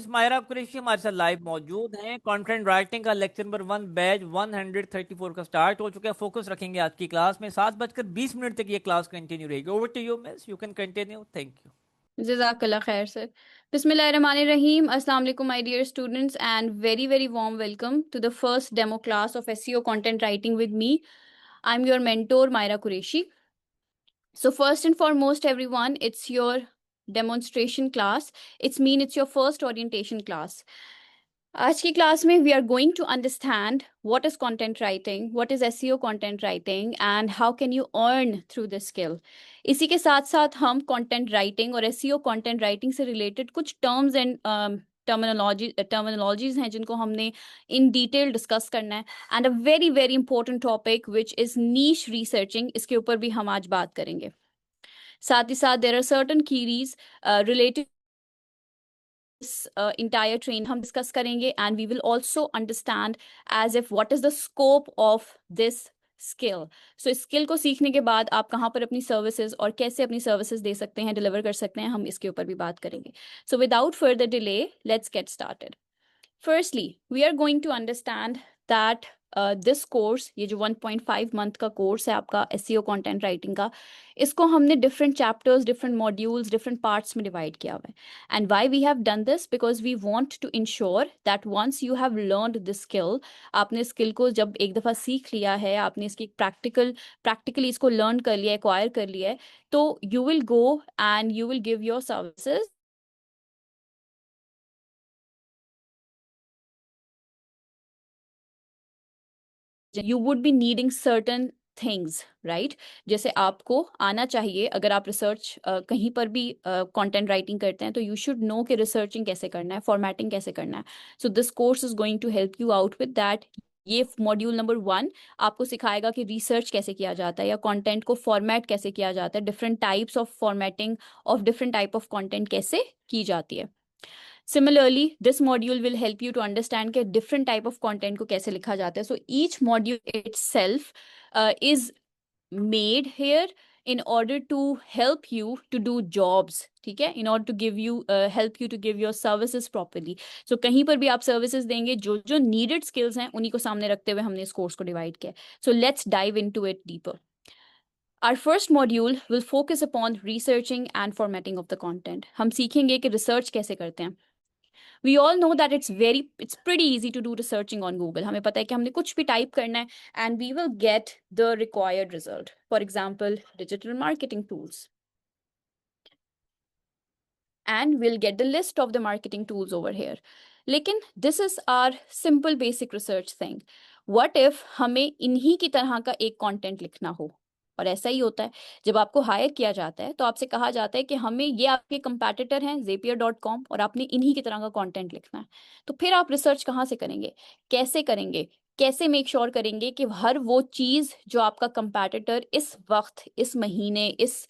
मायरा कुरैशी हमारे साथ लाइव मौजूद हैं। कंटेंट राइटिंग का लेक्चर नंबर 1 बैच 134 का स्टार्ट हो चुका है। फोकस रखेंगे आज की क्लास में। 7:20 तक ये क्लास कंटिन्यू रहेगी। Over to you miss, you can continue. Thank you. Jazakallah khair, sir. Bismillahirrahmanirrahim. Assalamu alaikum, my dear students, and very, very warm welcome to the first demo class of SEO content writing with me. I'm your mentor, Myra Qureshi. So, first and foremost, everyone, it's your demonstration class. It's your first orientation class. आज की class में we are going to understand what is content writing, what is SEO content writing and how can you earn through this skill. इसी के साथ साथ हम content writing और SEO content writing से रिलेटेड कुछ टर्म्स एंड टर्मिनोलॉजीज हैं जिनको हमने इन डिटेल डिस्कस करना है। And a very very important topic which is niche researching, इसके ऊपर भी हम आज बात करेंगे। साथ ही साथ there are certain queries related entire train हम डिस्कस करेंगे and we will also understand as if what is the scope of this skill. So इस स्किल को सीखने के बाद आप कहाँ पर अपनी सर्विसेज और कैसे अपनी सर्विसेज दे सकते हैं, डिलीवर कर सकते हैं, हम इसके ऊपर भी बात करेंगे। So without further delay let's get started. Firstly, we are going to understand that this course, ये जो 1.5 month का कोर्स है आपका SEO कंटेंट राइटिंग का, इसको हमने different chapters, different modules, different parts में डिवाइड किया हुआ है। And why we have done this, because we want to ensure that once you have learned this skill, आपने स्किल को जब एक दफ़ा सीख लिया है, आपने इसकी प्रैक्टिकली इसको लर्न कर लिया, एक्वायर कर लिया है, तो you will go and you will give your services you would be needing certain things, right? जैसे आपको आना चाहिए, अगर आप रिसर्च कहीं पर भी कंटेंट राइटिंग करते हैं तो यू शुड नो कि रिसर्चिंग कैसे करना है, फॉर्मेटिंग कैसे करना है। So this course is going to help you out with that. ये मॉड्यूल नंबर 1 आपको सिखाएगा कि रिसर्च कैसे किया जाता है या कंटेंट को फॉर्मेट कैसे किया जाता है, different types of formatting of different type of content कैसे की जाती है। Similarly, this module will help you to understand कि different type of content को कैसे लिखा जाता है. So each module itself is made here in order to help you to do jobs, ठीक है, in order to give you help you to give your services properly. So कहीं पर भी आप services देंगे, जो जो needed skills हैं उन्हीं को सामने रखते हुए हमने इस कोर्स को डिवाइड किया. So let's dive into it deeper. Our first module will focus upon researching and formatting of the content. हम सीखेंगे कि research कैसे करते हैं. We all know that it's pretty easy to do researching on Google. हमें पता है कि हमने कुछ भी टाइप करना है and we will get the required result. For example, digital marketing tools. And we'll get the list of the marketing tools over here. लेकिन this is our simple basic research thing. What if हमें इन्हीं की तरह का एक content लिखना हो? और ऐसा ही होता है, जब आपको हायर किया जाता है तो आपसे कहा जाता है कि हमें ये आपके कंपैटिटर हैं zapier.com और आपने इन्हीं की तरह का कंटेंट लिखना है। तो फिर आप रिसर्च कहाँ से करेंगे, कैसे करेंगे, कैसे मेक श्योर करेंगे कि हर वो चीज़ जो आपका कंपैटिटर इस वक्त, इस महीने, इस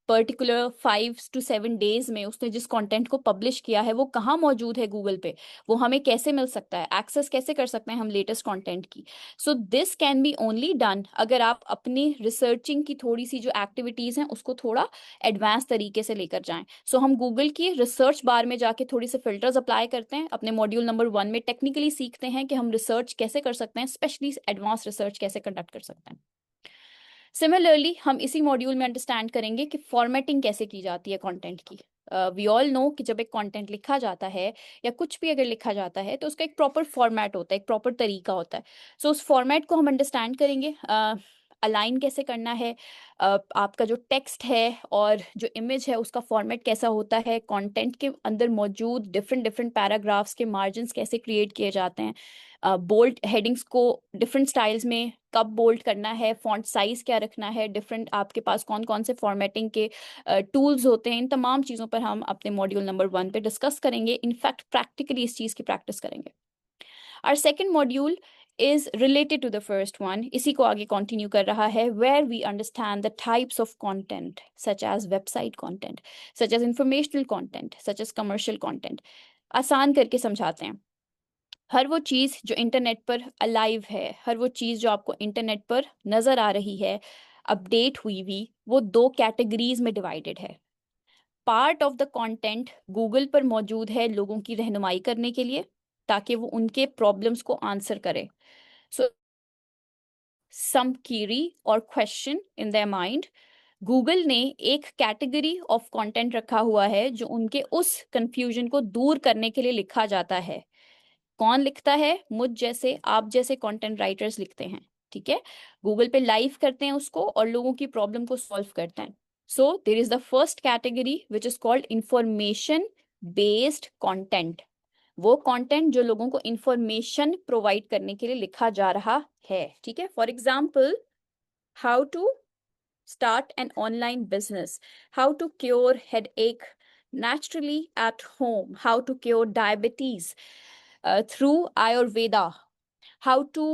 पर्टिकुलर 5 to 7 डेज में उसने जिस कंटेंट को पब्लिश किया है वो कहाँ मौजूद है गूगल पे, वो हमें कैसे मिल सकता है, एक्सेस कैसे कर सकते हैं हम लेटेस्ट कंटेंट की। So this can be only done अगर आप अपनी रिसर्चिंग की थोड़ी सी जो एक्टिविटीज़ हैं उसको थोड़ा एडवांस तरीके से लेकर जाएं। सो हम गूगल की रिसर्च बार में जाके थोड़ी से फिल्टर्स अप्लाई करते हैं, अपने मॉड्यूल नंबर 1 में टेक्निकली सीखते हैं कि हम रिसर्च कैसे कर सकते हैं, स्पेशली एडवांस रिसर्च कैसे कंडक्ट कर सकते हैं। सिमिलरली हम इसी मॉड्यूल में अंडरस्टैंड करेंगे कि फॉर्मेटिंग कैसे की जाती है कंटेंट की। वी ऑल नो कि जब एक कंटेंट लिखा जाता है या कुछ भी अगर लिखा जाता है तो उसका एक प्रॉपर फॉर्मेट होता है, एक प्रॉपर तरीका होता है। सो उस फॉर्मेट को हम अंडरस्टैंड करेंगे, अलाइन कैसे करना है, आपका जो टेक्स्ट है और जो इमेज है उसका फॉर्मेट कैसा होता है, कंटेंट के अंदर मौजूद डिफरेंट डिफरेंट पैराग्राफ्स के मार्जिन्स कैसे क्रिएट किए जाते हैं, बोल्ड हेडिंग्स को डिफरेंट स्टाइल्स में कब बोल्ड करना है, फॉन्ट साइज क्या रखना है, डिफरेंट आपके पास कौन कौन से फॉर्मेटिंग के टूल्स होते हैं, इन तमाम चीज़ों पर हम अपने मॉड्यूल नंबर 1 पे डिस्कस करेंगे। इनफैक्ट प्रैक्टिकली इस चीज़ की प्रैक्टिस करेंगे। Our second module is related to the first one, इसी को आगे continue कर रहा है, where we understand the types of content such as website content, such as informational content, such as commercial content. आसान करके समझाते हैं। हर वो चीज़ जो इंटरनेट पर अलाइव है, हर वो चीज़ जो आपको इंटरनेट पर नज़र आ रही है, अपडेट हुई हुई, वो 2 कैटेगरीज में डिवाइडेड है। Part of the content Google पर मौजूद है लोगों की रहनुमाई करने के लिए, ताकि वो उनके प्रॉब्लम्स को आंसर करे. सो सम query और question in their mind, Google ने एक कैटेगरी ऑफ कंटेंट रखा हुआ है जो उनके उस कंफ्यूजन को दूर करने के लिए लिखा जाता है. कौन लिखता है? मुझ जैसे, आप जैसे कंटेंट राइटर्स लिखते हैं. ठीक है, गूगल पे लाइव करते हैं उसको और लोगों की प्रॉब्लम को सॉल्व करते हैं. So there is the first category which is called information based content. वो कंटेंट जो लोगों को इंफॉर्मेशन प्रोवाइड करने के लिए लिखा जा रहा है. ठीक है, for example, how to start an online business, how to cure headache naturally at home, how to cure diabetes through Ayurveda, how to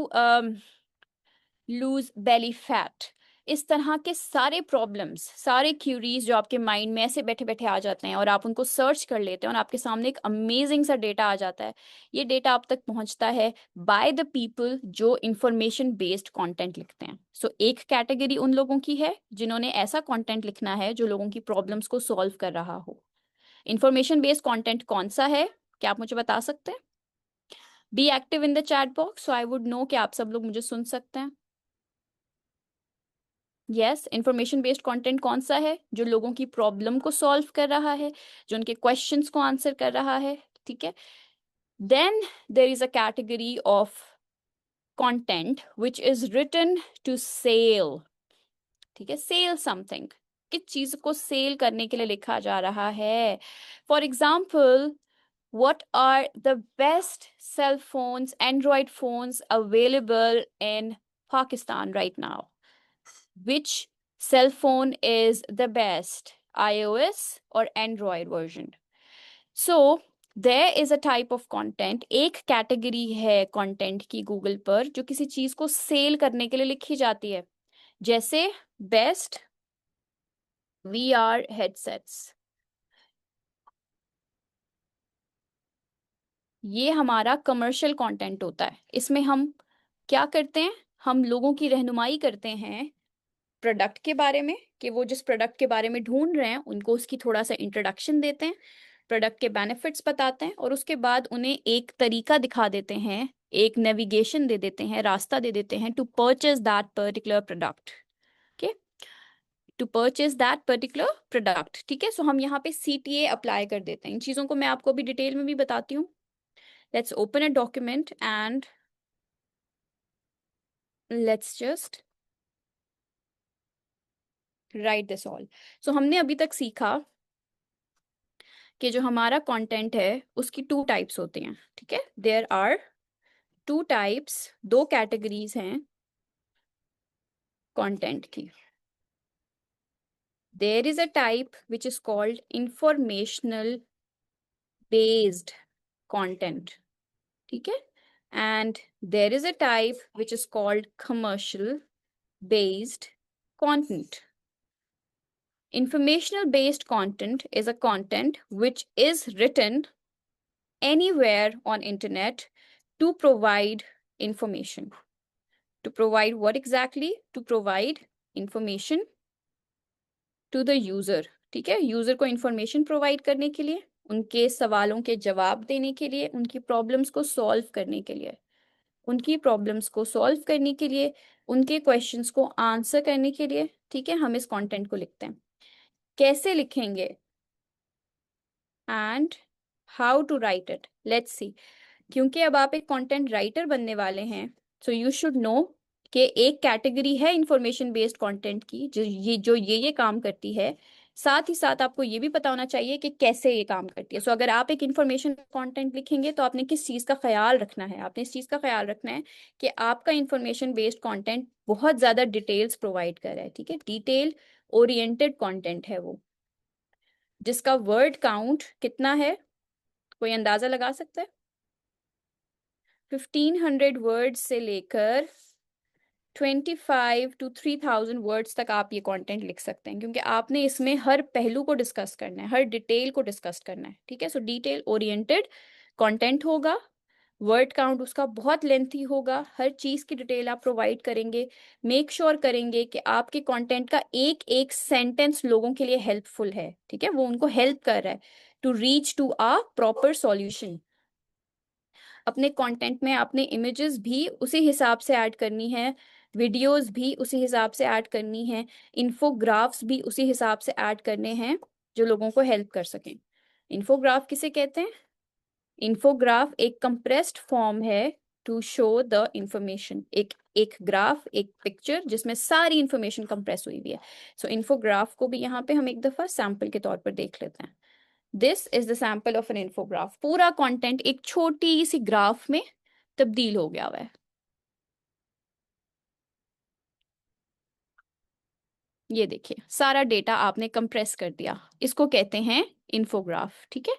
lose belly fat. इस तरह के सारे प्रॉब्लम्स, सारे क्यूरीज जो आपके माइंड में ऐसे बैठे बैठे आ जाते हैं और आप उनको सर्च कर लेते हैं और आपके सामने एक अमेजिंग सा डेटा आ जाता है. ये डेटा आप तक पहुंचता है बाय द पीपल जो इंफॉर्मेशन बेस्ड कंटेंट लिखते हैं. सो एक कैटेगरी उन लोगों की है जिन्होंने ऐसा कंटेंट लिखना है जो लोगों की प्रॉब्लम्स को सॉल्व कर रहा हो. इंफॉर्मेशन बेस्ड कंटेंट कौन सा है, क्या आप मुझे बता सकते हैं? Be active in the chat box so I would know कि आप सब लोग मुझे सुन सकते हैं. यस, इंफॉर्मेशन बेस्ड कंटेंट कौन सा है जो लोगों की प्रॉब्लम को सॉल्व कर रहा है, जो उनके क्वेश्चंस को आंसर कर रहा है. ठीक है, then there is a category of content which is written to sell. ठीक है, सेल समथिंग, किस चीज को सेल करने के लिए लिखा जा रहा है. For example, what are the best cell phones, Android phones available in Pakistan right now? Which cell phone is the best, iOS or Android version? So there is a type of content, एक category है content की Google पर जो किसी चीज को cell करने के लिए लिखी जाती है. जैसे बेस्ट VR headsets. ये हमारा कमर्शियल कंटेंट होता है. इसमें हम क्या करते हैं? हम लोगों की रहनुमाई करते हैं प्रोडक्ट के बारे में, कि वो जिस प्रोडक्ट के बारे में ढूंढ रहे हैं उनको उसकी थोड़ा सा इंट्रोडक्शन देते हैं, प्रोडक्ट के बेनिफिट्स बताते हैं और उसके बाद उन्हें एक तरीका दिखा देते हैं, एक नेविगेशन दे देते हैं, रास्ता दे देते हैं to purchase that particular product. Okay, to purchase that particular product. ठीक है, सो हम यहाँ पे CTA अप्लाई कर देते हैं. इन चीज़ों को मैं आपको अभी डिटेल में भी बताती हूँ. Let's open a document and let's just write this all. So हमने अभी तक सीखा कि जो हमारा कंटेंट है उसकी 2 टाइप्स होती हैं. ठीक है, देयर आर 2 टाइप्स, 2 कैटेगरीज हैं कंटेंट की. There is a type which is called informational based content. ठीक है, and there is a type which is called commercial based content. Informational based content is a content which is written anywhere on internet to provide information. To provide what exactly? To provide information to the user. ठीक है, user को information provide करने के लिए, उनके सवालों के जवाब देने के लिए, उनकी प्रॉब्लम्स को सॉल्व करने के लिए, उनकी प्रॉब्लम्स को सॉल्व करने के लिए, उनके क्वेश्चंस को आंसर करने के लिए. ठीक है, हम इस कंटेंट को लिखते हैं. कैसे लिखेंगे and how to write it, let's see. क्योंकि अब आप एक कंटेंट राइटर बनने वाले हैं, सो यू शुड नो कि एक कैटेगरी है इंफॉर्मेशन बेस्ड कंटेंट की जो ये काम करती है. साथ ही साथ आपको ये भी पता होना चाहिए कि कैसे ये काम करती है. सो अगर आप एक इंफॉर्मेशन कंटेंट लिखेंगे तो आपने किस चीज़ का ख्याल रखना है? आपने इस चीज़ का ख्याल रखना है कि आपका इंफॉर्मेशन बेस्ड कंटेंट बहुत ज़्यादा डिटेल्स प्रोवाइड कर रहा है. ठीक है, डिटेल ओरिएंटेड कंटेंट है वो, जिसका वर्ड काउंट कितना है, कोई अंदाजा लगा सकता है? 1500 वर्ड्स से लेकर 25 to 3000 वर्ड्स तक आप ये कंटेंट लिख सकते हैं, क्योंकि आपने इसमें हर पहलू को डिस्कस करना है, हर डिटेल को डिस्कस करना है. ठीक है, सो डिटेल ओरिएंटेड कंटेंट होगा वर्ड काउंट उसका बहुत लेंथी होगा, हर चीज की डिटेल आप प्रोवाइड करेंगे, मेक श्योर करेंगे कि आपके कंटेंट का एक एक सेंटेंस लोगों के लिए हेल्पफुल है, ठीक है, वो उनको हेल्प कर रहा है to reach to a proper solution. अपने कंटेंट में आपने इमेजेस भी उसी हिसाब से ऐड करनी है, वीडियोस भी उसी हिसाब से ऐड करनी है, इन्फोग्राफ्स भी उसी हिसाब से ऐड करने हैं जो लोगों को हेल्प कर सकें। इन्फोग्राफ किसे कहते हैं? इन्फोग्राफ एक कंप्रेस्ड फॉर्म है टू शो द इंफॉर्मेशन, एक एक ग्राफ, एक पिक्चर जिसमें सारी इंफॉर्मेशन कंप्रेस हुई हुई है। सो इन्फोग्राफ को भी यहाँ पे हम एक दफा सैंपल के तौर पर देख लेते हैं। This is the sample of an infograph. पूरा कंटेंट एक छोटी सी ग्राफ में तब्दील हो गया हुआ है। ये देखिए सारा डेटा आपने कंप्रेस कर दिया, इसको कहते हैं इन्फोग्राफ, ठीक है।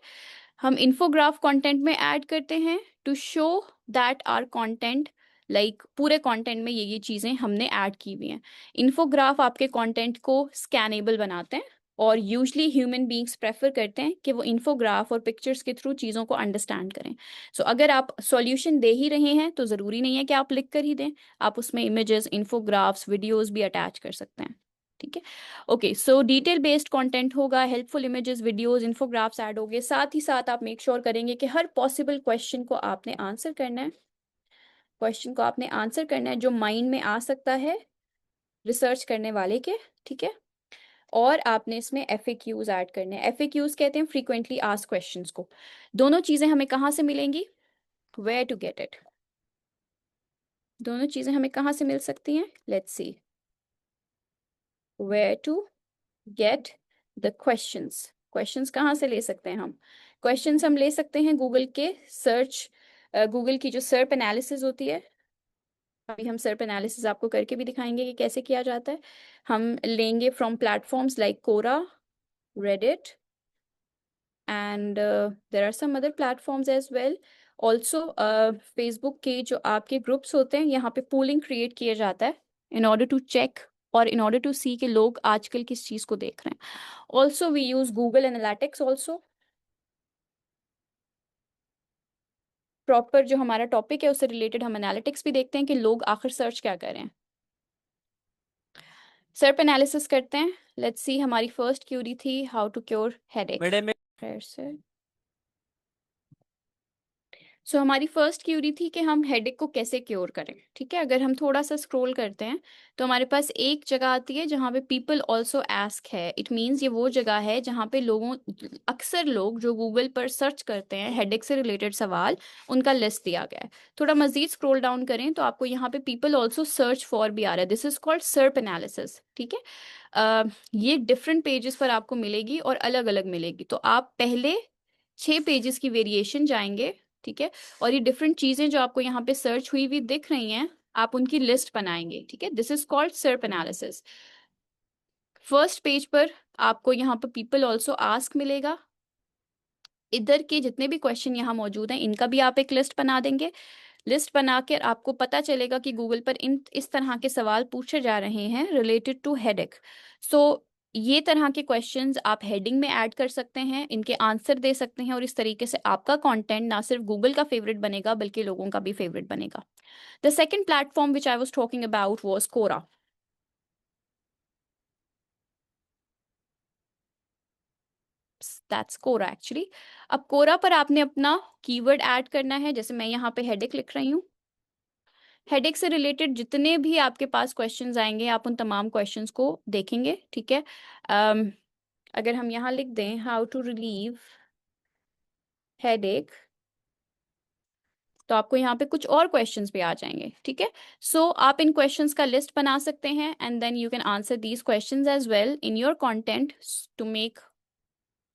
हम इन्फोग्राफ कंटेंट में ऐड करते हैं to show that are content, like पूरे कंटेंट में ये चीजें हमने ऐड की हुई हैं। इन्फोग्राफ आपके कंटेंट को स्कैनेबल बनाते हैं और यूजली ह्यूमन बींग्स प्रेफर करते हैं कि वो इन्फोग्राफ और पिक्चर्स के थ्रू चीज़ों को अंडरस्टैंड करें। सो अगर आप सॉल्यूशन दे ही रहे हैं तो ज़रूरी नहीं है कि आप लिख कर ही दें, आप उसमें इमेजेस, इन्फोग्राफ्स, वीडियोस भी अटैच कर सकते हैं, ठीक है। ओके, सो डिटेल बेस्ड कंटेंट होगा, हेल्पफुल इमेजेस, वीडियोस, इन्फोग्राफ्स ऐड होंगे। साथ ही साथ आप मेक श्योर करेंगे कि हर पॉसिबल क्वेश्चन को आपने आंसर करना है, क्वेश्चन को आपने आंसर करना है जो माइंड में आ सकता है रिसर्च करने वाले के, ठीक है। और आपने इसमें FAQs ऐड करने हैं। FAQs कहते हैं फ्रीक्वेंटली आस्क्ड क्वेश्चंस को। दोनों चीजें हमें कहाँ से मिलेंगी? Where to get it? दोनों चीजें हमें कहाँ से मिल सकती हैं? Let's see, where to get the questions. Questions कहाँ से ले सकते हैं हम? क्वेश्चंस हम ले सकते हैं गूगल के सर्च, गूगल की जो सर्प एनालिसिस होती है। अभी हम सर्प एनालिसिस आपको करके भी दिखाएंगे कि कैसे किया जाता है। हम लेंगे from platforms like Quora, Reddit, and there are some other platforms as well. Also Facebook के जो आपके ग्रुप्स होते हैं, यहाँ पे पूलिंग क्रिएट किया जाता है in order to check और in order to see कि लोग आजकल किस चीज़ को देख रहे हैं। Also we use Google Analytics also। Proper जो हमारा टॉपिक है उससे रिलेटेड हम एनालिटिक्स भी देखते हैं कि लोग आखिर सर्च क्या कर रहे हैं। सर्प एनालिसिस करते हैं। लेट्स सी, हमारी फर्स्ट क्यूरी थी हाउ टू क्योर हेडेक। मिडे में फिर से सो हमारी फर्स्ट क्यूरी थी कि हम हेडेक को कैसे क्योर करें, ठीक है। अगर हम थोड़ा सा स्क्रॉल करते हैं तो हमारे पास एक जगह आती है जहाँ पे पीपल ऑल्सो आस्क है। इट मीन्स ये वो जगह है जहाँ पे लोगों, अक्सर लोग जो गूगल पर सर्च करते हैं हेडेक से रिलेटेड सवाल, उनका लिस्ट दिया गया है। थोड़ा मजीद स्क्रॉल डाउन करें तो आपको यहाँ पे पीपल ऑल्सो सर्च फॉर भी आ रहा है। दिस इज कॉल्ड सर्प एनालिसिस, ठीक है। ये डिफरेंट पेजेस पर आपको मिलेगी और अलग अलग मिलेगी। तो आप पहले 6 पेजेस की वेरिएशन जाएंगे, ठीक है, और ये डिफरेंट चीजें जो आपको यहाँ पे सर्च हुई हुई दिख रही हैं, आप उनकी लिस्ट बनाएंगे, ठीक है। दिस इज कॉल्ड सर्प एनालिसिस। फर्स्ट पेज पर आपको यहाँ पर पीपल ऑल्सो आस्क मिलेगा। इधर के जितने भी क्वेश्चन यहाँ मौजूद हैं इनका भी आप एक लिस्ट बना देंगे। लिस्ट बनाकर आपको पता चलेगा कि गूगल पर इस तरह के सवाल पूछे जा रहे हैं रिलेटेड टू हेडेक। सो ये तरह के क्वेश्चंस आप हेडिंग में ऐड कर सकते हैं, इनके आंसर दे सकते हैं और इस तरीके से आपका कंटेंट ना सिर्फ गूगल का फेवरेट बनेगा बल्कि लोगों का भी फेवरेट बनेगा। The second platform which I was talking about was Quora. That's Quora actually. अब कोरा पर आपने अपना कीवर्ड ऐड करना है। जैसे मैं यहाँ पे हेडेक लिख रही हूँ, हेडेक से रिलेटेड जितने भी आपके पास क्वेश्चंस आएंगे आप उन तमाम क्वेश्चंस को देखेंगे, ठीक है। अगर हम यहाँ लिख दें हाउ टू रिलीव हेडेक तो आपको यहाँ पे कुछ और क्वेश्चंस भी आ जाएंगे, ठीक है। सो आप इन क्वेश्चंस का लिस्ट बना सकते हैं and then you can answer these questions as well in your content to make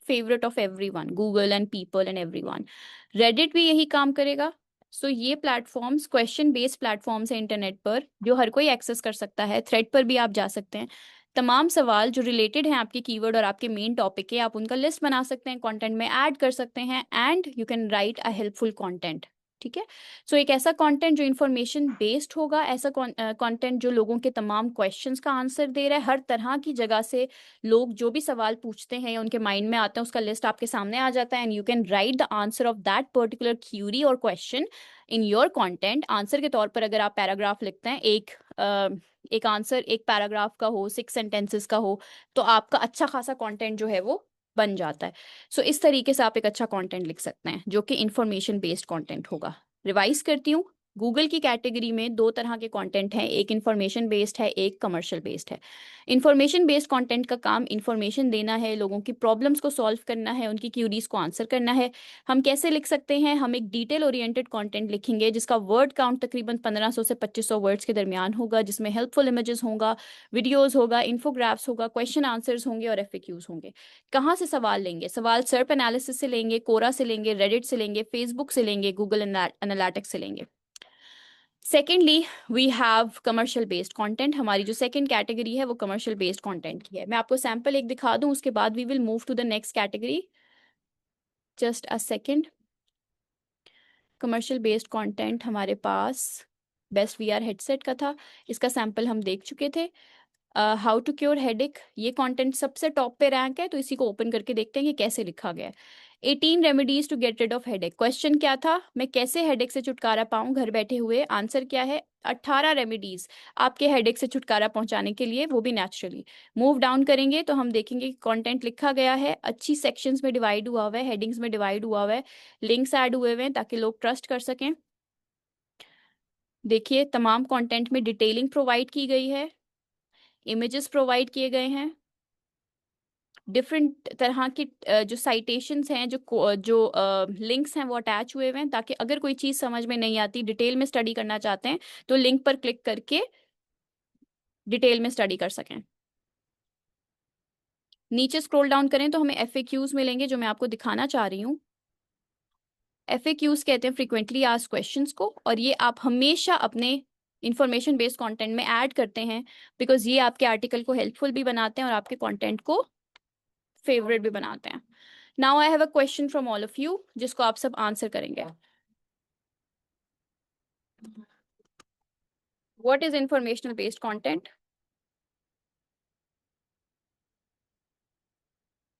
favourite of everyone, Google and people and everyone. Reddit भी यही काम करेगा। सो ये प्लेटफॉर्म्स क्वेश्चन बेस्ड प्लेटफॉर्म्स है इंटरनेट पर जो हर कोई एक्सेस कर सकता है। थ्रेड पर भी आप जा सकते हैं। तमाम सवाल जो रिलेटेड हैं आपके कीवर्ड और आपके मेन टॉपिक के, आप उनका लिस्ट बना सकते हैं, कंटेंट में ऐड कर सकते हैं and you can right a helpful content, ठीक है। सो एक ऐसा कंटेंट जो इंफॉर्मेशन बेस्ड होगा, ऐसा कंटेंट जो लोगों के तमाम क्वेश्चंस का आंसर दे रहा है, हर तरह की जगह से लोग जो भी सवाल पूछते हैं या उनके माइंड में आते हैं उसका लिस्ट आपके सामने आ जाता है, and you can write the answer of that particular query और question in your content. Answer के तौर पर अगर आप पैराग्राफ लिखते हैं, एक आंसर एक पैराग्राफ का हो, 6 सेंटेंसेस का हो, तो आपका अच्छा खासा कंटेंट जो है वो बन जाता है। सो इस तरीके से आप एक अच्छा कंटेंट लिख सकते हैं जो कि इंफॉर्मेशन बेस्ड कंटेंट होगा। रिवाइज करती हूँ, गूगल की कैटेगरी में दो तरह के कंटेंट हैं, एक इंफॉर्मेशन बेस्ड है, एक कमर्शियल बेस्ड है। इंफॉर्मेशन बेस्ड कंटेंट का काम इंफॉर्मेशन देना है, लोगों की प्रॉब्लम्स को सॉल्व करना है, उनकी क्यूरीज को आंसर करना है। हम कैसे लिख सकते हैं? हम एक डिटेल ओरिएंटेड कंटेंट लिखेंगे जिसका वर्ड काउंट तकरीबन 1500 से 2500 वर्ड्स के दरमियान होगा, जिसमें हेल्पफुल इमेजेस होगा, वीडियोस होगा, इन्फोग्राफ्स होगा, क्वेश्चन आंसर्स होंगे और एफएक्यूज होंगे। कहाँ से सवाल लेंगे? सवाल सर्प एनालिसिस से लेंगे, कोरा से लेंगे, रेडिट से लेंगे, फेसबुक से लेंगे, गूगल एनालिटिक्स से लेंगे। Secondly we have commercial based content. हमारी जो सेकंड कैटेगरी है वो कमर्शियल बेस्ड कंटेंट की है। मैं आपको सैंपल एक दिखा दूं, उसके बाद we will move to the next category. Just a second. Commercial based content हमारे पास बेस्ट वीआर हेडसेट का था, इसका सैंपल हम देख चुके थे। हाउ टू क्योर हेडेक, ये कंटेंट सबसे टॉप पे रैंक है, तो इसी को ओपन करके देखते हैं कि कैसे लिखा गया है। 18 remedies to get rid of headache. Question क्या था? मैं कैसे हेडेक से छुटकारा पाऊं घर बैठे हुए? आंसर क्या है? 18 रेमेडीज आपके हेडेक से छुटकारा पहुंचाने के लिए, वो भी नेचुरली। मूव डाउन करेंगे तो हम देखेंगे कि कंटेंट लिखा गया है, अच्छी सेक्शंस में डिवाइड हुआ हुआ है, हेडिंग्स में डिवाइड हुआ हुआ है, लिंक्स ऐड हुए हुए हैं ताकि लोग ट्रस्ट कर सकें। देखिए तमाम कंटेंट में डिटेलिंग प्रोवाइड की गई है, इमेजेस प्रोवाइड किए गए हैं, डिफरेंट तरह की जो साइटेशंस हैं, जो लिंक्स हैं वो अटैच हुए हुए हैं, ताकि अगर कोई चीज़ समझ में नहीं आती, डिटेल में स्टडी करना चाहते हैं, तो लिंक पर क्लिक करके डिटेल में स्टडी कर सकें। नीचे स्क्रॉल डाउन करें तो हमें एफएक्यूज मिलेंगे, जो मैं आपको दिखाना चाह रही हूँ। एफएक्यूज कहते हैं फ्रीक्वेंटली आस्क्ड क्वेश्चंस को, और ये आप हमेशा अपने इंफॉर्मेशन बेस्ड कंटेंट में ऐड करते हैं, बिकॉज ये आपके आर्टिकल को हेल्पफुल भी बनाते हैं और आपके कंटेंट को फेवरेट भी बनाते हैं। Now I have a question from all of you, जिसको आप सब आंसर करेंगे। What is informational based content?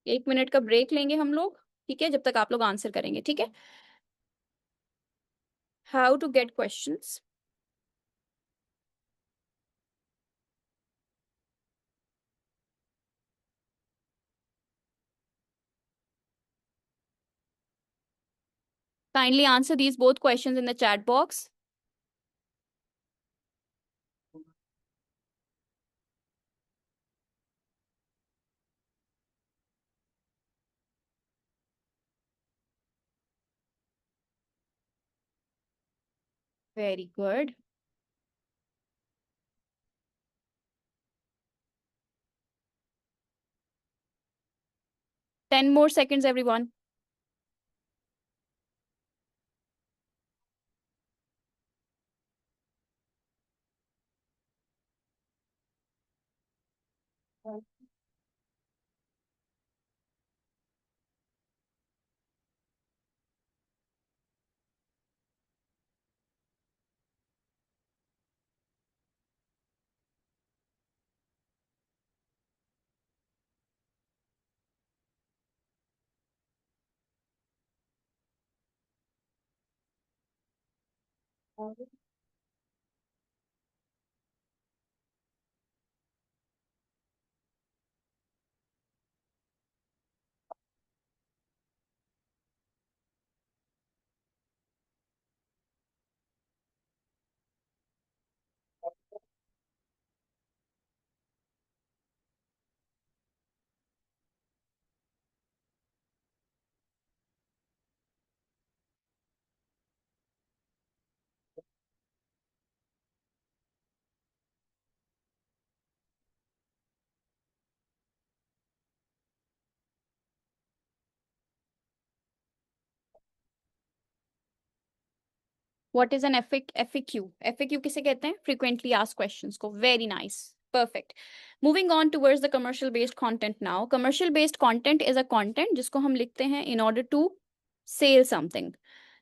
1 minute का ब्रेक लेंगे हम लोग, ठीक है, जब तक आप लोग आंसर करेंगे, ठीक है। How to get questions. Kindly answer these both questions in the chat box. Very good. 10 more seconds everyone। What is an FAQ? FAQ किसे कहते हैं? फ्रीक्वेंटली आस्क्ड क्वेश्चंस को। Very nice, perfect. Moving on towards the commercial based content now. Commercial based content is a content जिसको हम लिखते हैं in order to sell something.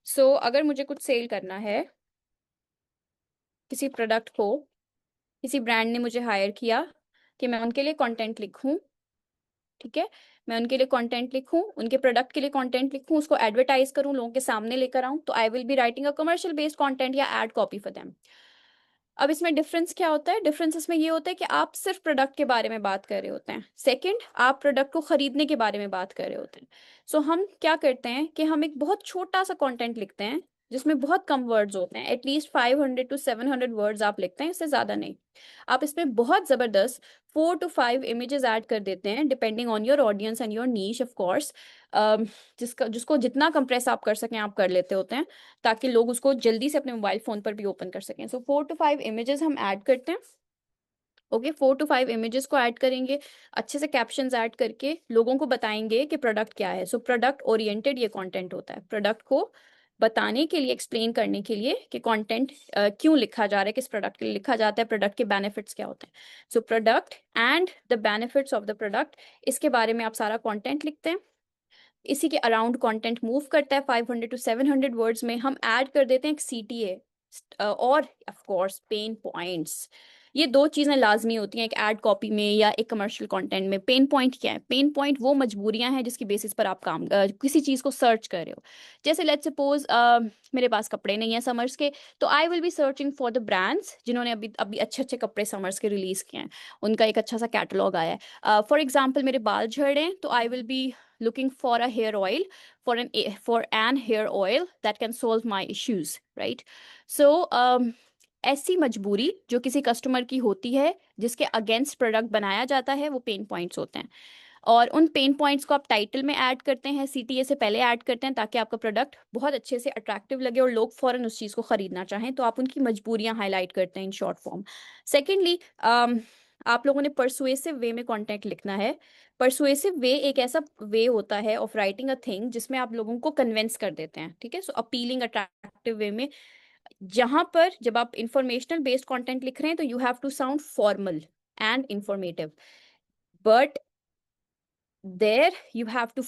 अगर मुझे कुछ सेल करना है, किसी प्रोडक्ट को किसी ब्रांड ने मुझे हायर किया कि मैं उनके लिए कंटेंट लिखूं, ठीक है, मैं उनके लिए कंटेंट लिखूं, उनके प्रोडक्ट के लिए कंटेंट लिखूं, उसको एडवर्टाइज करूं, लोगों के सामने लेकर आऊं, तो I will be writing a commercial based content या एड कॉपी फॉर देम। अब इसमें डिफरेंस क्या होता है? डिफरेंस इसमें ये होता है कि आप सिर्फ प्रोडक्ट के बारे में बात कर रहे होते हैं, सेकंड आप प्रोडक्ट को खरीदने के बारे में बात कर रहे होते हैं। हम क्या करते हैं कि हम एक बहुत छोटा सा कंटेंट लिखते हैं जिसमें बहुत कम वर्ड्स होते हैं, एटलीस्ट 500 to 700 वर्ड्स आप लिखते हैं, इससे ज्यादा नहीं। आप इसमें बहुत जबरदस्त 4 to 5 इमेजेस ऐड कर देते हैं, depending on your audience and your niche of course. जिसको जितना कंप्रेस आप कर सकें आप कर लेते होते हैं, ताकि लोग उसको जल्दी से अपने मोबाइल फोन पर भी ओपन कर सकें। 4 to 5 इमेजेस हम ऐड करते हैं। ओके, 4 to 5 इमेजेस को ऐड करेंगे, अच्छे से कैप्शंस ऐड करके लोगों को बताएंगे कि प्रोडक्ट क्या है। प्रोडक्ट ओरिएंटेड ये कंटेंट होता है, प्रोडक्ट को बताने के लिए, एक्सप्लेन करने के लिए कि कंटेंट क्यों लिखा जा रहा है, किस प्रोडक्ट के लिए लिखा जाता है, प्रोडक्ट के बेनिफिट्स क्या होते हैं। Product and the benefits of the product, इसके बारे में आप सारा कंटेंट लिखते हैं। इसी के अराउंड कंटेंट मूव करता है, 500 to 700 वर्ड्स में हम ऐड कर देते हैं एक सीटीए और ऑफ कोर्स पेन पॉइंट्स। ये दो चीजें लाजमी होती हैं एक एड कॉपी में या एक कमर्शियल कंटेंट में। पेन पॉइंट क्या है? पेन पॉइंट वो मजबूरियां हैं जिसकी बेसिस पर आप किसी चीज को सर्च कर रहे हो। जैसे लेट्स सपोज मेरे पास कपड़े नहीं है समर्स के, तो I will be searching for the brands जिन्होंने अभी अभी अच्छे अच्छे कपड़े समर्स के रिलीज किए हैं, उनका एक अच्छा सा कैटलॉग आया है। फॉर एग्जाम्पल मेरे बाल झड़ रहे हैं, तो I will be looking for a hair oil, for an hair oil that can solve my issues, right? so ऐसी मजबूरी जो किसी कस्टमर की होती है जिसके अगेंस्ट प्रोडक्ट बनाया जाता है, वो पेन पॉइंट्स होते हैं। और उन पेन पॉइंट्स को आप टाइटल में ऐड करते हैं, सीटीए से पहले ऐड करते हैं, ताकि आपका प्रोडक्ट बहुत अच्छे से अट्रैक्टिव लगे और लोग फौरन उस चीज़ को खरीदना चाहें। तो आप उनकी मजबूरियां हाईलाइट करते हैं इन शॉर्ट फॉर्म। सेकेंडली, आप लोगों ने परसुएसिव वे में कॉन्टेंट लिखना है। परसुएसिव वे एक ऐसा वे होता है ऑफ राइटिंग अ थिंग जिसमें आप लोगों को कन्विंस कर देते हैं, ठीक है। अपीलिंग अट्रैक्टिव वे में, जहां पर जब आप इंफॉर्मेशनल बेस्ड कंटेंट लिख रहे हैं तो you have to sound formal and informative, but there you have to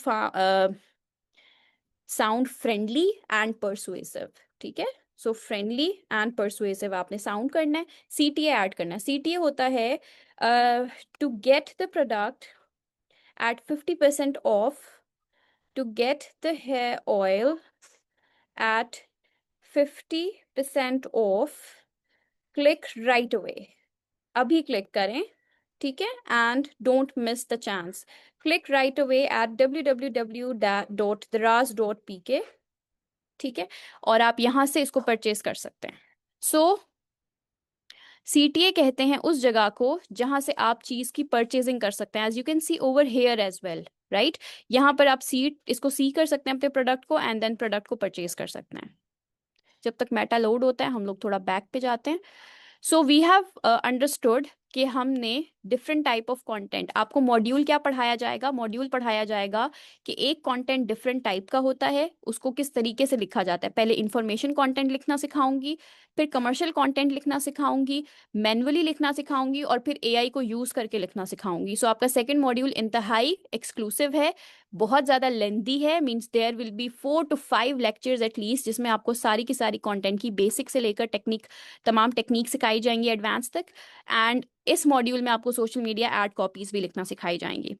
sound friendly and persuasive, ठीक है। फ्रेंडली एंड परसुएसिव आपने साउंड करना है। सीटीए ऐड करना है। सीटीए होता है to get the product at 50% off, to get the hair oil at 50% off, click right away, अभी क्लिक करें, ठीक है, and don't miss the chance, click right away at www.daraz.pk, ठीक है, और आप यहां से इसको परचेज कर सकते हैं। सीटीए कहते हैं उस जगह को जहां से आप चीज की परचेजिंग कर सकते हैं, as you can see over here as well, right. यहां पर आप इसको सी कर सकते हैं अपने प्रोडक्ट को, एंड देन प्रोडक्ट को परचेज कर सकते हैं। जब तक मेटा लोड होता है हम लोग थोड़ा बैक पे जाते हैं। वी हैव अंडरस्टूड कि हमने डिफरेंट टाइप ऑफ कंटेंट, आपको मॉड्यूल क्या पढ़ाया जाएगा? मॉड्यूल पढ़ाया जाएगा कि एक कंटेंट डिफरेंट टाइप का होता है, उसको किस तरीके से लिखा जाता है। पहले इंफॉर्मेशन कंटेंट लिखना सिखाऊंगी, फिर कमर्शियल कंटेंट लिखना सिखाऊंगी, मैनुअली लिखना सिखाऊंगी, और फिर एआई को यूज करके लिखना सिखाऊंगी। आपका सेकंड मॉड्यूल इंतहाई एक्सक्लूसिव है, बहुत ज्यादा लेंथी है, means there will be 4 to 5 lectures at least, जिसमें आपको सारी की सारी कंटेंट की बेसिक से लेकर तमाम टेक्निक सिखाई जाएंगी एडवांस तक। एंड इस मॉड्यूल में आपको सोशल मीडिया एड कॉपीज भी लिखना सिखाई जाएंगी।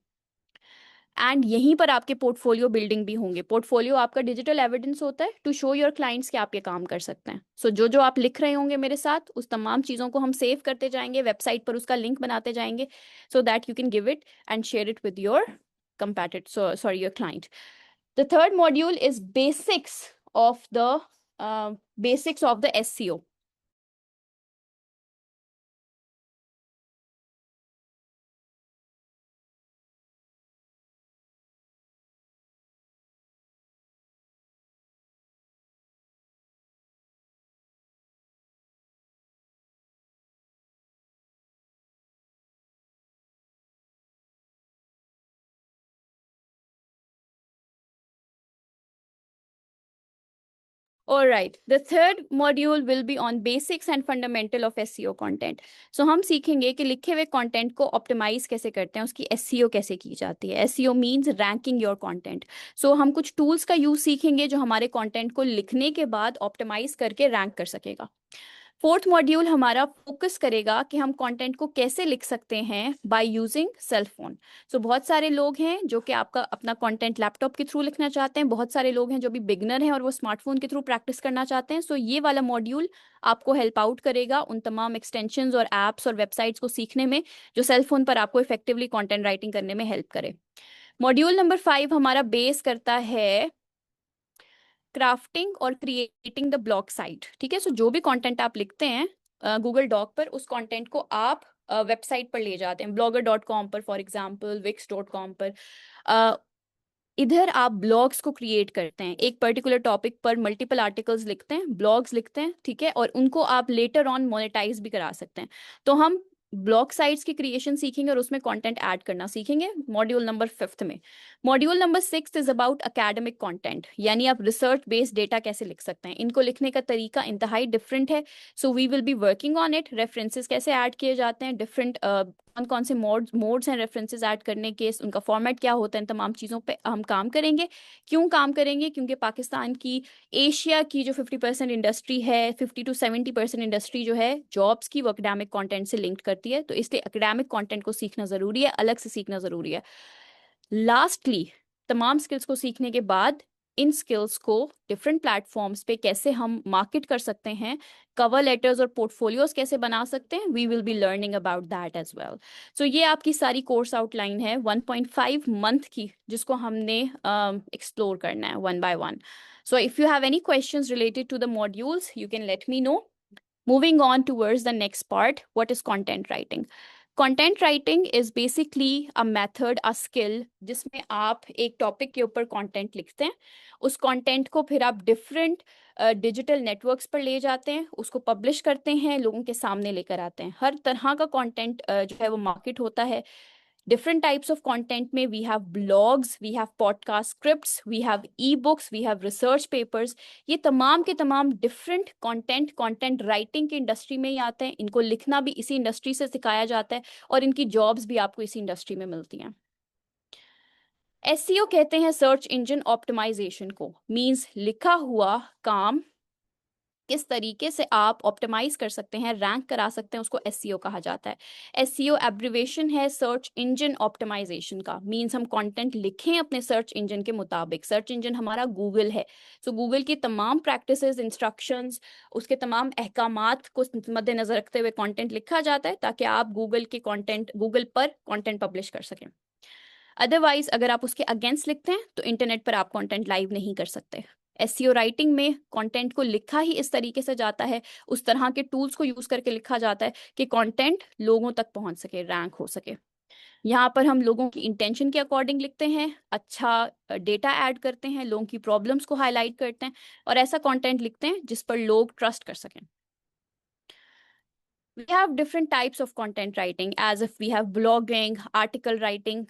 एंड यहीं पर आपके पोर्टफोलियो बिल्डिंग भी होंगे। पोर्टफोलियो आपका डिजिटल एविडेंस होता है टू शो योर क्लाइंट्स कि आप ये काम कर सकते हैं। जो आप लिख रहे होंगे मेरे साथ, उस तमाम चीज़ों को हम सेव करते जाएंगे, वेबसाइट पर उसका लिंक बनाते जाएंगे, so that you can give it and share it with your your client. The third module is basics of the SEO। All right. The third module will be on basics and fundamental of SEO content. So हम सीखेंगे कि लिखे हुए content को optimise कैसे करते हैं, उसकी SEO कैसे की जाती है. SEO means ranking your content. So हम कुछ टूल्स का यूज सीखेंगे जो हमारे कंटेंट को लिखने के बाद ऑप्टिमाइज करके रैंक कर सकेगा. फोर्थ मॉड्यूल हमारा फोकस करेगा कि हम कंटेंट को कैसे लिख सकते हैं बाय यूजिंग सेल फोन. सो बहुत सारे लोग हैं जो कि आपका अपना कंटेंट लैपटॉप के थ्रू लिखना चाहते हैं, बहुत सारे लोग हैं जो भी बिगनर हैं और वो स्मार्टफोन के थ्रू प्रैक्टिस करना चाहते हैं. सो ये वाला मॉड्यूल आपको हेल्प आउट करेगा उन तमाम एक्सटेंशंस और एप्स और वेबसाइट्स को सीखने में जो सेल फोन पर आपको इफेक्टिवली कंटेंट राइटिंग करने में हेल्प करे. मॉड्यूल नंबर 5 हमारा बेस करता है क्राफ्टिंग और क्रिएटिंग द ब्लॉग साइट. ठीक है. सो जो भी कंटेंट आप लिखते हैं गूगल डॉक पर, उस कंटेंट को आप वेबसाइट पर ले जाते हैं, blogger.com पर फॉर एग्जांपल, wix.com पर. इधर आप ब्लॉग्स को क्रिएट करते हैं, एक पर्टिकुलर टॉपिक पर मल्टीपल आर्टिकल्स लिखते हैं, ब्लॉग्स लिखते हैं. ठीक है. और उनको आप लेटर ऑन मोनेटाइज भी करा सकते हैं. तो हम ब्लॉग साइट्स की क्रिएशन सीखेंगे और उसमें कंटेंट ऐड करना सीखेंगे मॉड्यूल नंबर 5 में. Module number 6 is about academic content, यानी आप रिसर्च बेस्ड डेटा कैसे लिख सकते हैं. इनको लिखने का तरीका इंतहाई डिफरेंट है. So we will be working on it. References कैसे ऐड किए जाते हैं, डिफरेंट कौन कौन से मोड्स हैं रेफरेंसेस ऐड करने के, उनका फॉर्मेट क्या होता है, इन तमाम चीज़ों पे हम काम करेंगे. क्यों काम करेंगे? क्योंकि पाकिस्तान की, एशिया की जो 50% इंडस्ट्री है, 50 to 70% इंडस्ट्री जो है जॉब्स की, वो एकेडमिक कंटेंट से लिंक्ड करती है. तो इसलिए एकेडमिक कंटेंट को सीखना ज़रूरी है, अलग से सीखना ज़रूरी है. लास्टली, तमाम स्किल्स को सीखने के बाद इन स्किल्स को डिफरेंट प्लेटफॉर्म्स पे कैसे हम मार्केट कर सकते हैं, कवर लेटर्स और पोर्टफोलियोज कैसे बना सकते हैं, we will be learning about that as well. So ये आपकी सारी कोर्स आउटलाइन है 1.5 मंथ की, जिसको हमने एक्सप्लोर करना है one by one. So if you have any questions related to the modules, you can let me know. Moving on towards the next part, what is content writing? Content writing is basically a method, a skill, जिसमें आप एक topic के ऊपर content लिखते हैं. उस content को फिर आप डिफरेंट डिजिटल नेटवर्क्स पर ले जाते हैं, उसको पब्लिश करते हैं, लोगों के सामने लेकर आते हैं. हर तरह का कंटेंट जो है वो मार्केट होता है. different types of content में we have blogs, we have podcast scripts, we have e-books, we have research papers. ये तमाम के तमाम different content writing की इंडस्ट्री में ही आते हैं. इनको लिखना भी इसी इंडस्ट्री से सिखाया जाता है और इनकी जॉब्स भी आपको इसी इंडस्ट्री में मिलती हैं. SEO कहते हैं सर्च इंजन ऑप्टिमाइजेशन को. मींस लिखा हुआ काम किस तरीके से आप ऑप्टिमाइज कर सकते हैं, रैंक करा सकते हैं, उसको SEO कहा जाता है. SEO एब्रिवेशन है सर्च इंजन ऑप्टिमाइजेशन का. मींस हम कंटेंट लिखें अपने सर्च इंजन के मुताबिक. सर्च इंजन हमारा गूगल है. सो गूगल की तमाम प्रैक्टिसेस, इंस्ट्रक्शंस, उसके तमाम अहकामात को मद्देनजर रखते हुए कंटेंट लिखा जाता है ताकि आप गूगल पर कंटेंट पब्लिश कर सकें. अदरवाइज अगर आप उसके अगेंस्ट लिखते हैं तो इंटरनेट पर आप कंटेंट लाइव नहीं कर सकते. SEO राइटिंग में कंटेंट को लिखा ही इस तरीके से जाता है, उस तरह के टूल्स को यूज करके लिखा जाता है कि कंटेंट लोगों तक पहुंच सके, रैंक हो सके. यहाँ पर हम लोगों की इंटेंशन के अकॉर्डिंग लिखते हैं, अच्छा डेटा ऐड करते हैं, लोगों की प्रॉब्लम्स को हाईलाइट करते हैं और ऐसा कंटेंट लिखते हैं जिस पर लोग ट्रस्ट कर सकें. We have different types of content writing, as if we have blogging, article writing,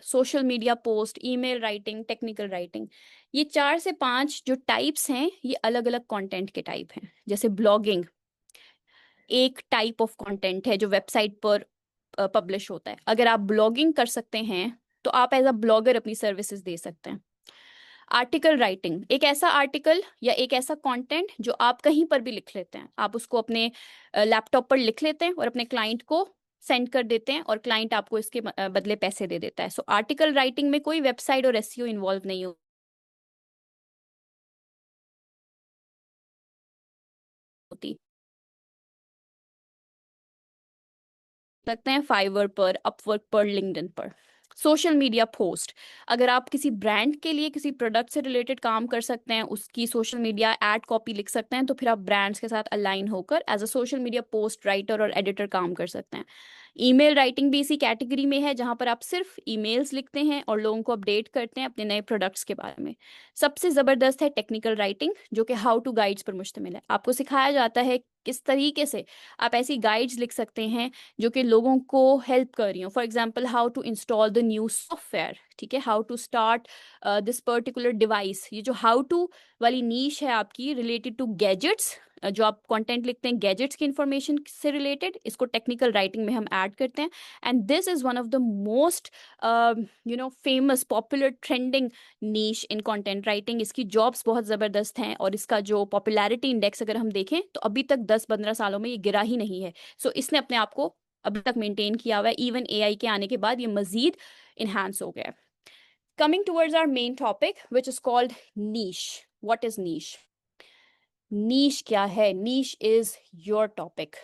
social media post, email writing, technical writing. ये 4 से 5 जो टाइप्स हैं ये अलग अलग कंटेंट के टाइप हैं. जैसे ब्लॉगिंग एक टाइप ऑफ कंटेंट है जो वेबसाइट पर पब्लिश होता है. अगर आप ब्लॉगिंग कर सकते हैं तो आप एज अ ब्लॉगर अपनी सर्विसेज दे सकते हैं. आर्टिकल राइटिंग एक ऐसा आर्टिकल या एक ऐसा कंटेंट जो आप कहीं पर भी लिख लेते हैं. आप उसको अपने लैपटॉप पर लिख लेते हैं और अपने क्लाइंट को सेंड कर देते हैं और क्लाइंट आपको इसके बदले पैसे दे देता है. सो आर्टिकल राइटिंग में कोई वेबसाइट और SEO इन्वॉल्व नहीं होती. सकते हैं फाइवर पर, अपवर्क पर, लिंक्डइन पर. सोशल मीडिया पोस्ट, अगर आप किसी ब्रांड के लिए किसी प्रोडक्ट से रिलेटेड काम कर सकते हैं, उसकी सोशल मीडिया एड कॉपी लिख सकते हैं, तो फिर आप ब्रांड्स के साथ अलाइन होकर as a social media post writer और एडिटर काम कर सकते हैं. ईमेल राइटिंग भी इसी कैटेगरी में है जहां पर आप सिर्फ ईमेल्स लिखते हैं और लोगों को अपडेट करते हैं अपने नए प्रोडक्ट्स के बारे में. सबसे ज़बरदस्त है टेक्निकल राइटिंग जो कि हाउ टू गाइड्स पर मुश्तमिल है. आपको सिखाया जाता है किस तरीके से आप ऐसी गाइड्स लिख सकते हैं जो कि लोगों को हेल्प कर रही हो. For example how to install the new software. ठीक है, how to start this particular device. ये जो हाउ टू वाली नीश है आपकी रिलेटेड टू गैजेट्स, जो आप कंटेंट लिखते हैं गैजेट्स की इंफॉर्मेशन से रिलेटेड, इसको टेक्निकल राइटिंग में हम ऐड करते हैं। And this is one of the most famous popular trending niche in content writing. इसकी जॉब्स बहुत ज़बरदस्त हैं और इसका जो पॉपुलैरिटी इंडेक्स अगर हम देखें तो अभी तक 10-15 सालों में ये गिरा ही नहीं है। सो इसने अपने आप को अभी तक मेंटेन किया हुआ है, इवन एआई के आने के बाद ये मजीद इन्हांस हो गया है। Coming towards our main topic which is called niche. What is niche? Niche क्या है? Niche is your topic.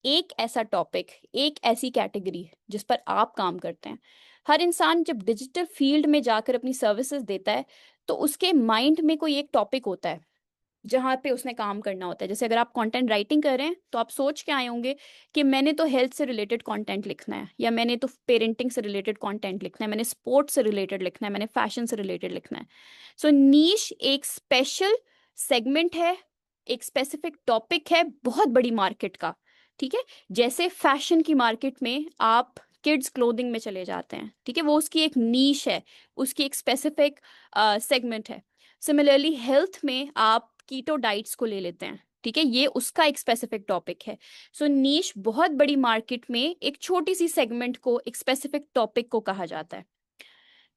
एक ऐसा टॉपिक, एक ऐसी कैटेगरी जिस पर आप काम करते हैं। हर इंसान जब डिजिटल फील्ड में जाकर अपनी सर्विसेज देता है तो उसके माइंड में कोई एक टॉपिक होता है जहाँ पे उसने काम करना होता है। जैसे अगर आप कंटेंट राइटिंग कर रहे हैं तो आप सोच के आए होंगे कि मैंने तो हेल्थ से रिलेटेड कंटेंट लिखना है, या मैंने तो पेरेंटिंग से रिलेटेड कंटेंट लिखना है, मैंने स्पोर्ट्स से रिलेटेड लिखना है, मैंने फैशन से रिलेटेड लिखना है। सो नीश एक स्पेशल सेगमेंट है, एक स्पेसिफिक टॉपिक है बहुत बड़ी मार्केट का। ठीक है, जैसे फैशन की मार्केट में आप किड्स क्लोथिंग में चले जाते हैं, ठीक है, वो उसकी एक नीश है, उसकी एक स्पेसिफिक सेगमेंट है। सिमिलरली हेल्थ में आप कीटो डाइट्स को ले लेते हैं, ठीक है, ये उसका एक स्पेसिफिक टॉपिक है। सो नीश बहुत बड़ी मार्केट में एक छोटी सी सेगमेंट को, एक स्पेसिफिक टॉपिक को कहा जाता है।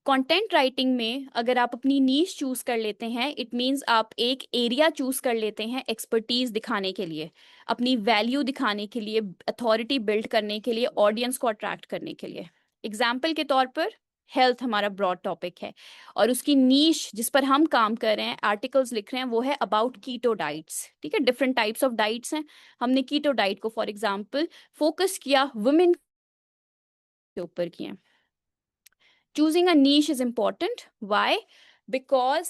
कंटेंट राइटिंग में अगर आप अपनी नीश चूज कर लेते हैं, इट मींस आप एक एरिया चूज कर लेते हैं एक्सपर्टीज दिखाने के लिए, अपनी वैल्यू दिखाने के लिए, अथॉरिटी बिल्ड करने के लिए, ऑडियंस को अट्रैक्ट करने के लिए। एग्जाम्पल के तौर पर हेल्थ हमारा ब्रॉड टॉपिक है और उसकी नीश जिस पर हम काम कर रहे हैं, आर्टिकल्स लिख रहे हैं, वो है अबाउट कीटो डाइट्स। ठीक है, डिफरेंट टाइप्स ऑफ डाइट्स हैं, हमने कीटो डाइट को फॉर एग्जाम्पल फोकस किया वुमेन के ऊपर किया। Choosing a niche is important. Why? Because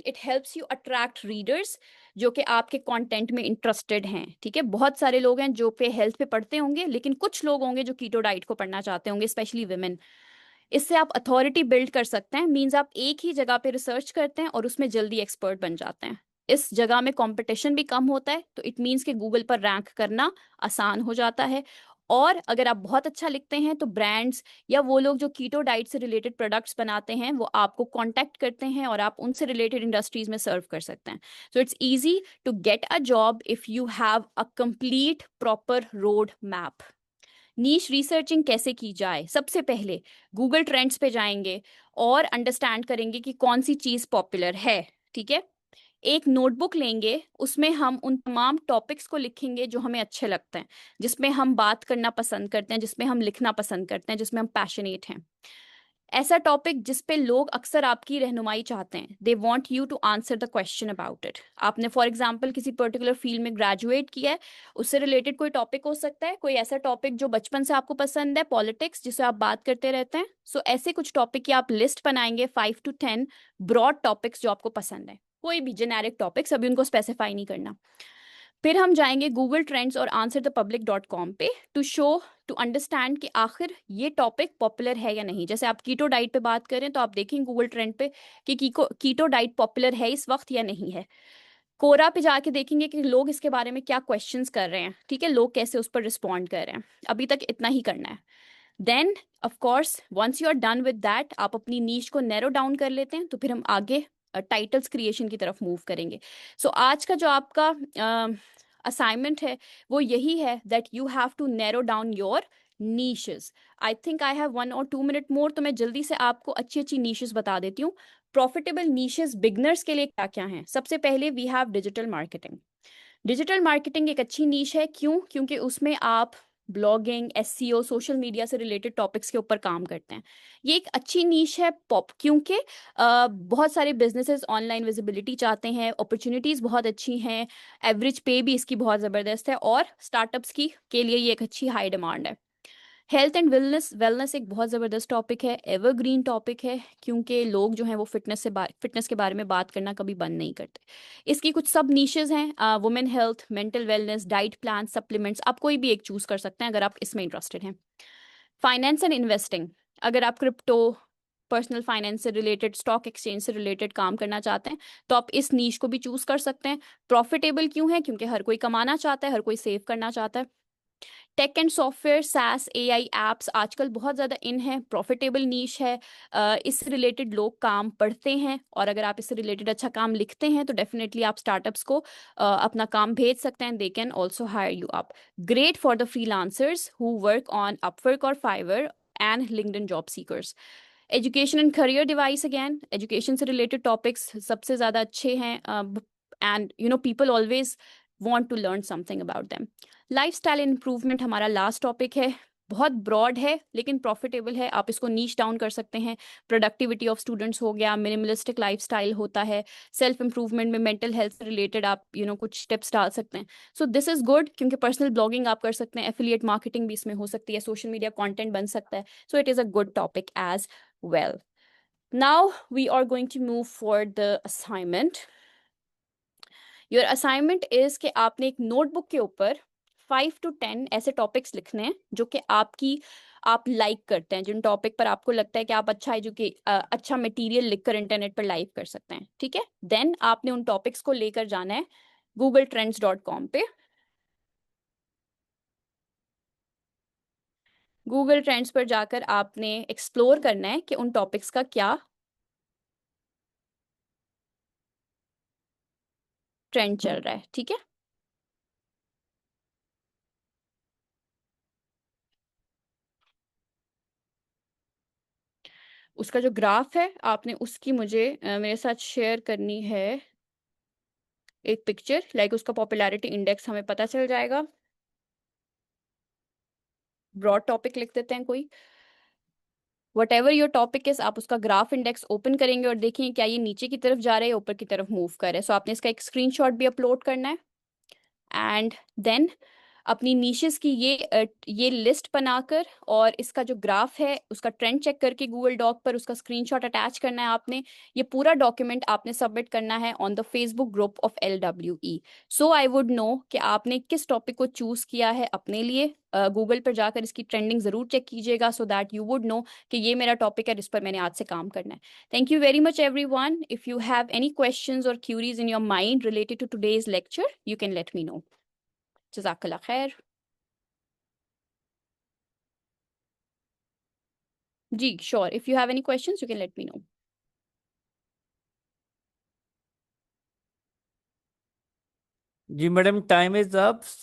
it helps you attract readers जो कि आपके कंटेंट में इंटरेस्टेड हैं। ठीक है, बहुत सारे लोग हैं जो पे हेल्थ पे पढ़ते होंगे, लेकिन कुछ लोग होंगे जो कीटो डाइट को पढ़ना चाहते होंगे, स्पेशली विमेन। इससे आप अथॉरिटी बिल्ड कर सकते हैं, मींस आप एक ही जगह पे रिसर्च करते हैं और उसमें जल्दी एक्सपर्ट बन जाते हैं। इस जगह में कंपटीशन भी कम होता है, तो इट मींस कि गूगल पर रैंक करना आसान हो जाता है। और अगर आप बहुत अच्छा लिखते हैं तो ब्रांड्स या वो लोग जो कीटो डाइट से रिलेटेड प्रोडक्ट्स बनाते हैं वो आपको कांटेक्ट करते हैं और आप उनसे रिलेटेड इंडस्ट्रीज में सर्व कर सकते हैं। So it's easy to get a job if you have a complete proper road map. Niche researching कैसे की जाए? सबसे पहले गूगल ट्रेंड्स पे जाएंगे और अंडरस्टैंड करेंगे कि कौन सी चीज पॉपुलर है। ठीक है, एक नोटबुक लेंगे, उसमें हम उन तमाम टॉपिक्स को लिखेंगे जो हमें अच्छे लगते हैं, जिसमें हम बात करना पसंद करते हैं, जिसमें हम लिखना पसंद करते हैं, जिसमें हम पैशनेट हैं। ऐसा टॉपिक जिस पे लोग अक्सर आपकी रहनुमाई चाहते हैं, they want you to answer the question about it. आपने फॉर एग्जाम्पल किसी पर्टिकुलर फील्ड में ग्रेजुएट किया है, उससे रिलेटेड कोई टॉपिक हो सकता है, कोई ऐसा टॉपिक जो बचपन से आपको पसंद है, पॉलिटिक्स जिसे आप बात करते रहते हैं। सो ऐसे कुछ टॉपिक की आप लिस्ट बनाएंगे, 5 to 10 ब्रॉड टॉपिक्स जो आपको पसंद है, कोई भी जेनेरिक टॉपिक्स, अभी उनको स्पेसिफाई नहीं करना। फिर हम जाएंगे गूगल ट्रेंड्स और answerthepublic.com पे टू शो, टू अंडरस्टैंड कि आखिर ये टॉपिक पॉपुलर है या नहीं। जैसे आप कीटो डाइट पे बात करें तो आप देखेंगे गूगल ट्रेंड पे कि कीटो डाइट पॉपुलर है इस वक्त या नहीं है। कोरा पे जाके देखेंगे कि लोग इसके बारे में क्या क्वेश्चंस कर रहे हैं, ठीक है, लोग कैसे उस पर रिस्पॉन्ड कर रहे हैं। अभी तक इतना ही करना है। Then of course once you are done with that, आप अपनी नीश को नैरो डाउन कर लेते हैं, तो फिर हम आगे टाइटल्स क्रिएशन की तरफ मूव करेंगे। सो आज का जो आपका असाइनमेंट है वो यही है that you have to narrow down your niches. I think I have 1 or 2 minute more, तो मैं जल्दी से आपको अच्छी अच्छी नीशेस बता देती हूँ। प्रॉफिटेबल नीशेस बिगनर्स के लिए क्या क्या हैं? सबसे पहले we have digital marketing. Digital marketing एक अच्छी नीश है, क्यों? क्योंकि उसमें आप ब्लॉगिंग, एसईओ, सोशल मीडिया से रिलेटेड टॉपिक्स के ऊपर काम करते हैं। ये एक अच्छी नीश है पॉप, क्योंकि बहुत सारे बिजनेसेस ऑनलाइन विजिबिलिटी चाहते हैं, अपॉर्चुनिटीज़ बहुत अच्छी हैं, एवरेज पे भी इसकी बहुत ज़बरदस्त है, और स्टार्टअप्स की के लिए ये एक अच्छी हाई डिमांड है। हेल्थ एंड वेलनेस एक बहुत ज़बरदस्त टॉपिक है, एवरग्रीन टॉपिक है, क्योंकि लोग जो हैं वो फिटनेस के बारे में बात करना कभी बंद नहीं करते। इसकी कुछ सब नीशेज हैं, women health, mental wellness, diet plan, supplements, आप कोई भी एक चूज कर सकते हैं अगर आप इसमें इंटरेस्टेड हैं। फाइनेंस एंड इन्वेस्टिंग, अगर आप क्रिप्टो, पर्सनल फाइनेंस से रिलेटेड, स्टॉक एक्सचेंज से रिलेटेड काम करना चाहते हैं तो आप इस नीश को भी चूज कर सकते हैं। प्रॉफिटेबल क्यों है? क्योंकि हर कोई कमाना चाहता है, हर कोई सेव करना चाहता है। Tech and software, SaaS, AI apps आजकल बहुत ज़्यादा इन है, प्रॉफिटेबल नीश है। इससे रिलेटेड लोग काम पढ़ते हैं, और अगर आप इससे रिलेटेड अच्छा काम लिखते हैं तो डेफिनेटली आप स्टार्टअप्स को अपना काम भेज सकते हैं. They can also hire you up. Great for the freelancers who work on Upwork और Fiverr and LinkedIn job seekers. Education and career device, again education से रिलेटेड टॉपिक्स सबसे ज़्यादा अच्छे हैं, and you know people always want to learn something about them. Lifestyle improvement हमारा last topic है. बहुत broad है लेकिन प्रॉफिटेबल है. आप इसको नीच डाउन कर सकते हैं. प्रोडक्टिविटी ऑफ स्टूडेंट्स हो गया, मिनिमलिस्टिक लाइफस्टाइल होता है, सेल्फ इंप्रूवमेंट में मेंटल हेल्थ से रिलेटेड आप कुछ टिप्स डाल सकते हैं. सो दिस इज गुड, क्योंकि पर्सनल ब्लॉगिंग आप कर सकते हैं, एफिलिएट मार्केटिंग भी इसमें हो सकती है, सोशल मीडिया कंटेंट बन सकता है. So it is a good topic as well. Now we are going to move for the assignment. Your assignment is कि आपने एक नोटबुक के ऊपर 5 to 10 ऐसे टॉपिक्स लिखने हैं जो कि आप लाइक करते हैं, जिन टॉपिक पर आपको लगता है कि आप अच्छा मटेरियल लिखकर इंटरनेट पर लाइव कर सकते हैं. ठीक है. देन आपने उन टॉपिक्स को लेकर जाना है googletrends.com पे. गूगल ट्रेंड्स पर जाकर आपने एक्सप्लोर करना है कि उन टॉपिक्स का क्या ट्रेंड चल रहा है. ठीक है. उसका जो ग्राफ है आपने उसकी मुझे मेरे साथ शेयर करनी है एक पिक्चर, लाइक उसका पॉपुलैरिटी इंडेक्स हमें पता चल जाएगा. ब्रॉड टॉपिक लिख देते हैं कोई. What ever your topic is, आप उसका ग्राफ इंडेक्स ओपन करेंगे और देखेंगे क्या ये नीचे की तरफ जा रहा है या ऊपर की तरफ मूव कर रहा है. सो आपने इसका एक स्क्रीनशॉट भी अपलोड करना है. एंड देन अपनी नीशेस की ये लिस्ट बनाकर और इसका जो ग्राफ है उसका ट्रेंड चेक करके गूगल डॉक पर उसका स्क्रीनशॉट अटैच करना है आपने. ये पूरा डॉक्यूमेंट आपने सबमिट करना है on the Facebook group of LWE. So I would know कि आपने किस टॉपिक को चूज किया है अपने लिए. गूगल पर जाकर इसकी ट्रेंडिंग जरूर चेक कीजिएगा, so that you would know कि ये मेरा टॉपिक है जिस पर मैंने आज से काम करना है. Thank you very much everyone. If you have any questions और queries in your mind related to today's lecture, you can let me know. जज़ाकल्लाह खैर. जी sure, if you have any questions you can let me know. जी madam, time is up.